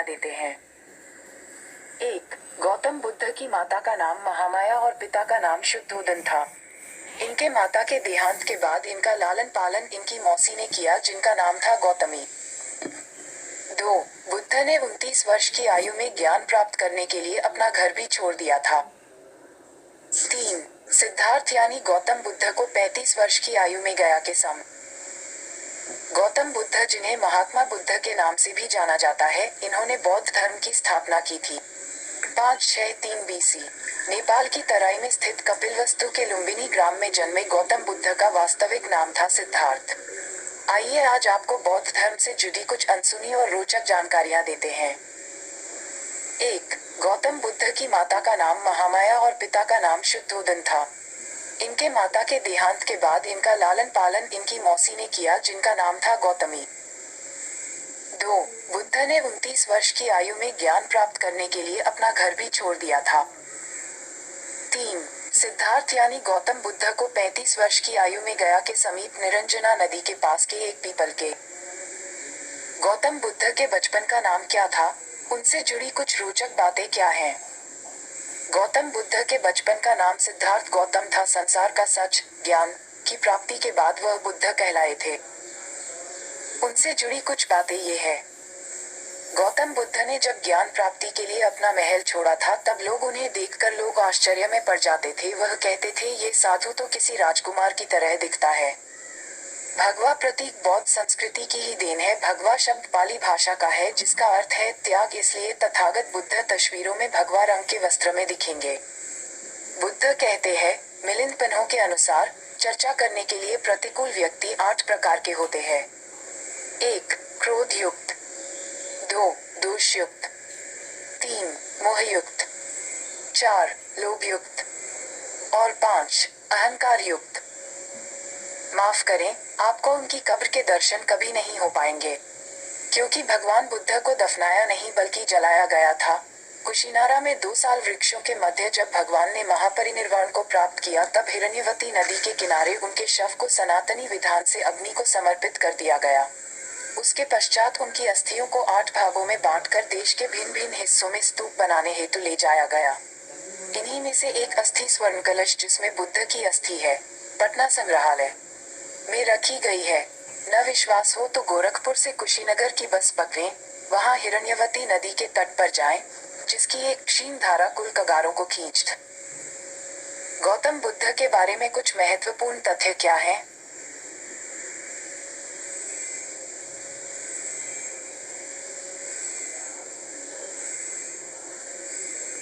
जानकारियां देते हैं। 1. गौतम बुद्ध की माता का नाम महामाया और पिता का नाम शुद्धोदन था। इनके माता के देहांत के बाद इनका लालन पालन इनकी मौसी ने किया, जिनका नाम था गौतमी। 2. बुद्ध ने 29 वर्ष की आयु में ज्ञान प्राप्त करने के लिए अपना घर भी छोड़ दिया था। 3. सिद्धार्थ यानी गौतम बुद्ध को 35 वर्ष की आयु में गया के सम गौतम बुद्ध, जिन्हें महात्मा बुद्ध के नाम से भी जाना जाता है, इन्होंने बौद्ध धर्म की स्थापना की थी। 563 BC नेपाल की तराई में स्थित कपिलवस्तु के लुम्बिनी ग्राम में जन्मे गौतम बुद्ध का वास्तविक नाम था सिद्धार्थ। आइए आज आपको बौद्ध धर्म से जुड़ी कुछ अनसुनी और रोचक जानकारियां देते हैं। 1. गौतम बुद्ध की माता का नाम महामाया और पिता का नाम शुद्धोदन था। इनके माता के देहांत के बाद इनका लालन पालन इनकी मौसी ने किया, जिनका नाम था गौतमी। 2. बुद्ध ने 29 वर्ष की आयु में ज्ञान प्राप्त करने के लिए अपना घर भी छोड़ दिया था। 3. सिद्धार्थ यानी गौतम बुद्ध को 35 वर्ष की आयु में गया के समीप निरंजना नदी के पास के एक पीपल के गौतम बुद्ध के बचपन का नाम क्या था, उनसे जुड़ी कुछ रोचक बातें क्या हैं। गौतम बुद्ध के बचपन का नाम सिद्धार्थ गौतम था। संसार का सच, ज्ञान की प्राप्ति के बाद वह बुद्ध कहलाए थे। उनसे जुड़ी कुछ बातें ये है। गौतम बुद्ध ने जब ज्ञान प्राप्ति के लिए अपना महल छोड़ा था, तब लोग उन्हें देखकर लोग आश्चर्य में पड़ जाते थे। वह कहते थे, ये साधु तो किसी राजकुमार की तरह दिखता है। भगवा प्रतीक बौद्ध संस्कृति की ही देन है। भगवा शब्द पाली भाषा का है, जिसका अर्थ है त्याग, इसलिए तथागत बुद्ध तस्वीरों में भगवा रंग के वस्त्र में दिखेंगे। बुद्ध कहते हैं, मिलिंद पन्हों के अनुसार चर्चा करने के लिए प्रतिकूल व्यक्ति 8 प्रकार के होते हैं। 1. क्रोध युक्त। 2. दोष युक्त। 3. मोह युक्त। 4. लोभ युक्त। और 5. अहंकार युक्त। माफ करें, आपको उनकी कब्र के दर्शन कभी नहीं हो पाएंगे, क्योंकि भगवान बुद्ध को दफनाया नहीं बल्कि जलाया गया था। कुशीनारा में 2 साल वृक्षों के मध्य जब भगवान ने महापरिनिर्वाण को प्राप्त किया, तब हिरण्यवती नदी के किनारे उनके शव को सनातनी विधान से अग्नि को समर्पित कर दिया गया। उसके पश्चात उनकी अस्थियों को 8 भागों में बांटकर देश के भिन्न भिन्न हिस्सों में स्तूप बनाने हेतु ले जाया गया। इन्हीं में से एक अस्थि स्वर्ण कलश, जिसमें बुद्ध की अस्थि है, पटना संग्रहालय में रखी गई है। न विश्वास हो तो गोरखपुर से कुशीनगर की बस पकड़ें, वहां हिरण्यवती नदी के तट पर जाएं, जिसकी एक क्षीण धारा कुल कगारों को खींच। गौतम बुद्ध के बारे में कुछ महत्वपूर्ण तथ्य क्या हैं?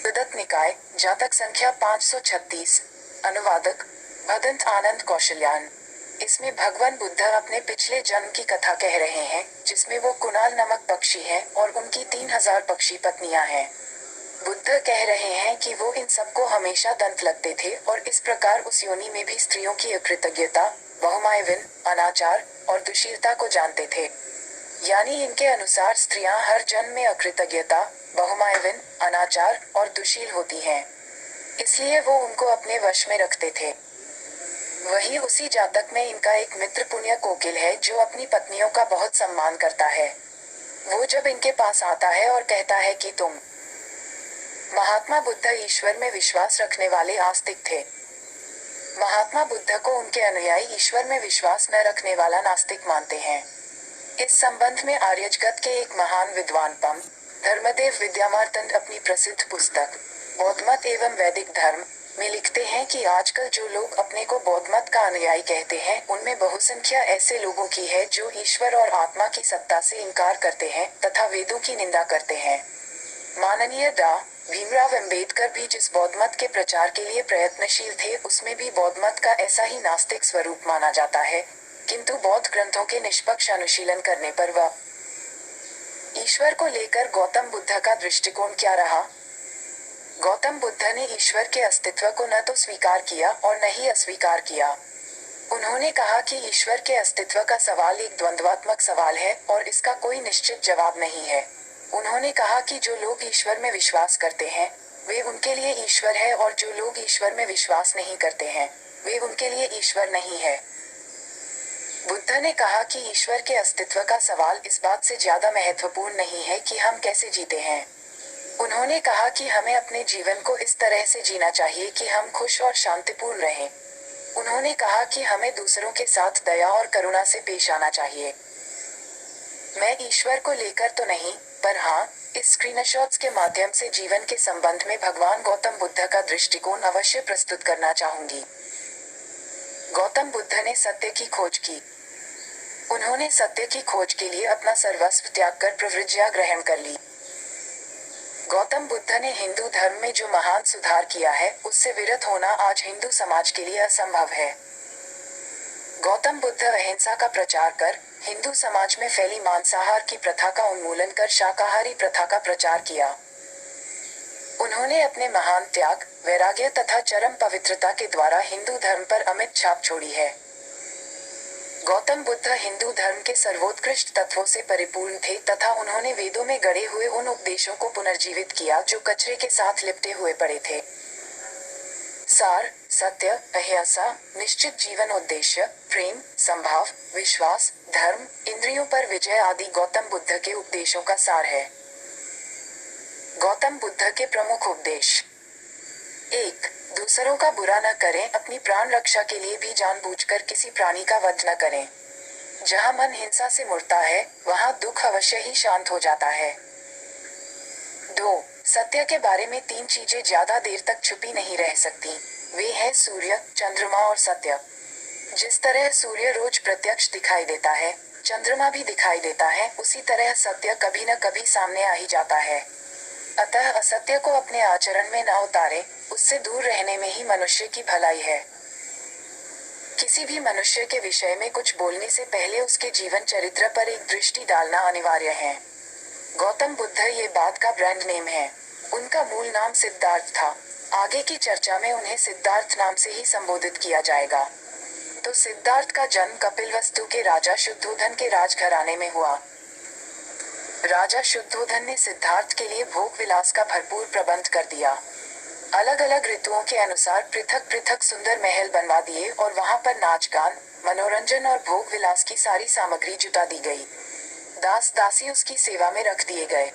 विदत निकाय, जातक संख्या 536। अनुवादक भदंत आनंद कौशल्यान। इसमें भगवान बुद्ध अपने पिछले जन्म की कथा कह रहे हैं, जिसमें वो कुणाल नामक पक्षी है और उनकी 3000 पक्षी पत्नियां हैं। बुद्ध कह रहे हैं कि वो इन सबको हमेशा दंत लगते थे और इस प्रकार उस योनि में भी स्त्रियों की अकृतज्ञता, बहुमायविन, अनाचार और दुशीलता को जानते थे। यानी इनके अनुसार स्त्रियां हर जन्म में अकृतज्ञता, बहुमायविन, अनाचार और दुशील होती हैं। इसलिए वो उनको अपने वश में रखते थे। वही उसी जातक में इनका एक मित्र पुण्य कोकिल है, जो अपनी पत्नियों का बहुत सम्मान करता है। वो जब इनके पास आता है और कहता है कि तुम। महात्मा बुद्ध ईश्वर में विश्वास रखने वाले आस्तिक थे। महात्मा बुद्ध को उनके अनुयायी ईश्वर में विश्वास न रखने वाला नास्तिक मानते हैं। इस संबंध में आर्यजगत के एक महान विद्वान पम धर्मदेव विद्यामार्तंड अपनी प्रसिद्ध पुस्तक बौद्ध मत एवं वैदिक धर्म में लिखते हैं कि आजकल जो लोग अपने को बौद्ध मत का अनुयायी कहते हैं, उनमें बहुसंख्या ऐसे लोगों की है जो ईश्वर और आत्मा की सत्ता से इनकार करते हैं तथा वेदों की निंदा करते हैं। माननीय डॉ. भीमराव अंबेडकर भी जिस बौद्ध मत के प्रचार के लिए प्रयत्नशील थे, उसमें भी बौद्ध मत का ऐसा ही नास्तिक स्वरूप माना जाता है, किंतु बौद्ध ग्रंथों के निष्पक्ष अनुशीलन करने पर वह ईश्वर को लेकर गौतम बुद्ध का दृष्टिकोण क्या रहा? गौतम बुद्ध ने ईश्वर के अस्तित्व को न तो स्वीकार किया और न ही अस्वीकार किया। उन्होंने कहा कि ईश्वर के अस्तित्व का सवाल एक द्वंद्वात्मक सवाल है और इसका कोई निश्चित जवाब नहीं है। उन्होंने कहा कि जो लोग ईश्वर में विश्वास करते हैं, वे उनके लिए ईश्वर है, और जो लोग ईश्वर में विश्वास नहीं करते हैं, वे उनके लिए ईश्वर नहीं है। बुद्ध ने कहा कि ईश्वर के अस्तित्व का सवाल इस बात से ज्यादा महत्वपूर्ण नहीं है कि हम कैसे जीते हैं। उन्होंने कहा कि हमें अपने जीवन को इस तरह से जीना चाहिए कि हम खुश और शांतिपूर्ण रहें। उन्होंने कहा कि हमें दूसरों के साथ दया और करुणा से पेश आना चाहिए। मैं ईश्वर को लेकर तो नहीं, पर हाँ, इस स्क्रीनशॉट्स के माध्यम से जीवन के संबंध में भगवान गौतम बुद्ध का दृष्टिकोण अवश्य प्रस्तुत करना चाहूंगी। गौतम बुद्ध ने सत्य की खोज की। उन्होंने सत्य की खोज के लिए अपना सर्वस्व त्याग कर प्रवृत्तियां ग्रहण कर ली। गौतम बुद्ध ने हिंदू धर्म में जो महान सुधार किया है, उससे विरत होना आज हिंदू समाज के लिए असंभव है। गौतम बुद्ध अहिंसा का प्रचार कर हिंदू समाज में फैली मांसाहार की प्रथा का उन्मूलन कर शाकाहारी प्रथा का प्रचार किया। उन्होंने अपने महान त्याग, वैराग्य तथा चरम पवित्रता के द्वारा हिंदू धर्म पर अमिट छाप छोड़ी है। गौतम बुद्ध हिंदू धर्म के सर्वोत्कृष्ट तत्वों से परिपूर्ण थे तथा उन्होंने वेदों में गढ़े हुए उन उपदेशों को पुनर्जीवित किया जो कचरे के साथ लिपटे हुए पड़े थे। सार, सत्य, अहिंसा, निश्चित जीवन उद्देश्य, प्रेम, संभाव, विश्वास, धर्म, इंद्रियों पर विजय आदि गौतम बुद्ध के उपदेशों का सार है। गौतम बुद्ध के प्रमुख उपदेश। 1. दूसरों का बुरा न करें, अपनी प्राण रक्षा के लिए भी जानबूझकर किसी प्राणी का वध न करें। जहाँ मन हिंसा से मुड़ता है, वहाँ दुख अवश्य ही शांत हो जाता है। 2. सत्य के बारे में 3 चीजें ज्यादा देर तक छुपी नहीं रह सकती। वे हैं सूर्य, चंद्रमा और सत्य। जिस तरह सूर्य रोज प्रत्यक्ष दिखाई देता है, चंद्रमा भी दिखाई देता है, उसी तरह सत्य कभी न कभी सामने आ ही जाता है। अतः असत्य को अपने आचरण में न उतारे, उससे दूर रहने में ही मनुष्य की भलाई है। किसी भी मनुष्य के विषय में कुछ बोलने से पहले उसके जीवन चरित्र पर एक दृष्टि डालना अनिवार्य है। गौतम बुद्ध ये बात का ब्रांड नेम है। उनका मूल नाम सिद्धार्थ था। आगे की चर्चा में उन्हें सिद्धार्थ नाम से ही संबोधित किया जाएगा। तो सिद्धार्थ का जन्म कपिलवस्तु के राजा शुद्धोधन के राजघराने में हुआ। राजा शुद्धोधन ने सिद्धार्थ के लिए भोग विलास का भरपूर प्रबंध कर दिया। अलग अलग ऋतुओं के अनुसार पृथक पृथक सुंदर महल बनवा दिए और वहां पर नाच गान, मनोरंजन और भोग विलास की सारी सामग्री जुटा दी गई। दास दासी उसकी सेवा में रख दिए गए।